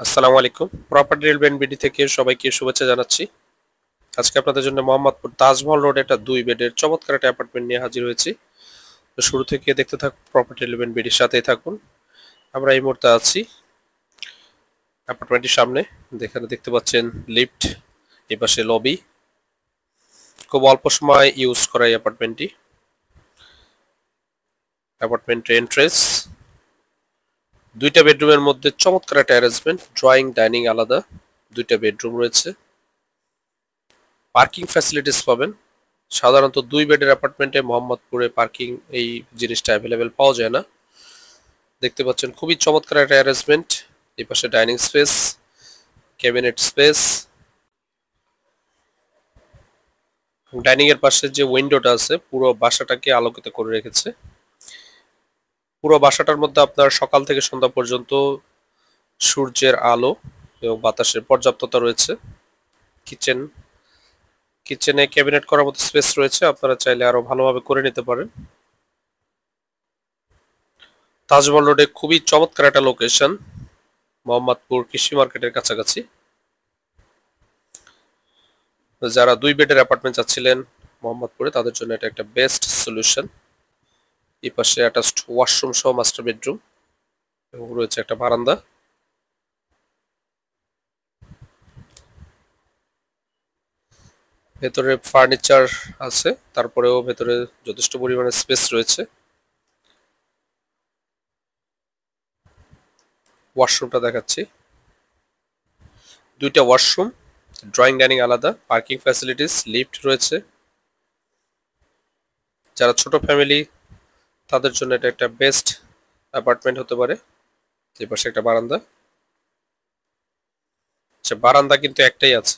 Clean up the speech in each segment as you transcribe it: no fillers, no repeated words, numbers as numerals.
আসসালামু আলাইকুম। Property development BD থেকে সবাইকে শুভেচ্ছা জানাচ্ছি। আজকে আপনাদের জন্য মোহাম্মদপুর তাজমহল রোড একটা 2 বেডের চমৎকার একটা অ্যাপার্টমেন্ট নিয়ে হাজির হয়েছি। তো শুরু থেকে দেখতে থাকুন, প্রপার্টি ডেভেলপমেন্ট বিডির সাথেই থাকুন। আমরা এই মুহূর্তে আছি অ্যাপার্টমেন্টের সামনে। এখানে দেখতে পাচ্ছেন লিফট, এই পাশে লবি। খুব অল্প সময় ইউজ করা এই অ্যাপার্টমেন্টটি। অ্যাপার্টমেন্ট এন্ট্রেন্স 2টা বেডরুমের মধ্যে চমৎকার একটা অ্যারেঞ্জমেন্ট, ড্রয়িং ডাইনিং আলাদা। 2টা বেডরুম রয়েছে, পার্কিং ফ্যাসিলিটিস পাবেন। সাধারণত 2 বেডের অ্যাপার্টমেন্টে মোহাম্মদপুরে পার্কিং এই জিনিসটা অ্যাভেলেবেল পাওয়া যায় না। দেখতে পাচ্ছেন খুবই চমৎকার একটা অ্যারেঞ্জমেন্ট। এই পাশে dining space, cabinet space. Dining এর পাশে যে উইন্ডোটা আছে পুরো বাসাটাকে আলোকিত করে রেখেছে। পুরো বাসাটার মধ্যে আপনার সকাল থেকে সন্ধ্যা পর্যন্ত সূর্যের আলো এবং বাতাসের পর্যাপ্ততা রয়েছে। কিচেন, কিচেনে ক্যাবিনেট করার মতো স্পেস রয়েছে, আপনারা চাইলে আরো ভালোভাবে করে নিতে পারেন। তাজমহল রোডে খুবই চমৎকার একটা লোকেশন, মোহাম্মদপুর কৃষি মার্কেটের কাছাকাছি। যারা 2 বেডের অ্যাপার্টমেন্ট চাচ্ছিলেন মোহাম্মদপুরে, তাদের জন্য এটা একটা বেস্ট সলিউশন। এই পাশে অ্যাটাচড ওয়াশরুম সহ মাস্টার বেডরুম এবং রয়েছে একটা বারান্দা। ভেতরে ফার্নিচার আছে, তারপরেও ভেতরে যথেষ্ট পরিমাণে স্পেস রয়েছে। ওয়াশরুমটা দেখাচ্ছি। 2টা ওয়াশরুম, ড্রয়িং ডাইনিং আলাদা, পার্কিং ফ্যাসিলিটিস, লিফট রয়েছে। যারা ছোট ফ্যামিলি তাদের জন্য এটা একটা বেস্ট অ্যাপার্টমেন্ট হতে পারে। এই পাশে একটা বারান্দা। আচ্ছা, বারান্দা কিন্তু একটাই আছে,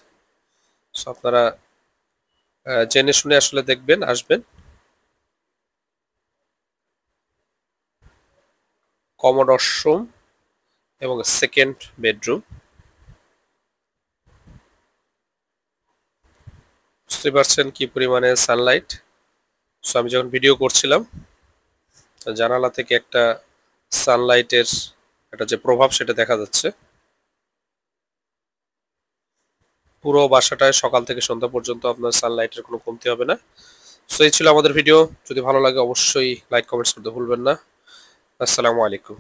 সো আপনারা জেনে শুনে আসলে দেখবেন, আসবেন। কমন ওয়াশরুম এবং সেকেন্ড বেডরুম। বুঝতে পারছেন কি পরিমাণে সানলাইট। সো আমি যখন ভিডিও করছিলাম, জানালা থেকে একটা সানলাইটের একটা যে প্রভাব সেটা দেখা যাচ্ছে। পুরো বাসাটায় সকাল থেকে সন্ধ্যা পর্যন্ত আপনার সানলাইটের কোনো কমতি হবে না। সো এই ছিল আমাদের ভিডিও। যদি ভালো লাগে অবশ্যই লাইক কমেন্টস করতে ভুলবেন না। আসসালামু আলাইকুম।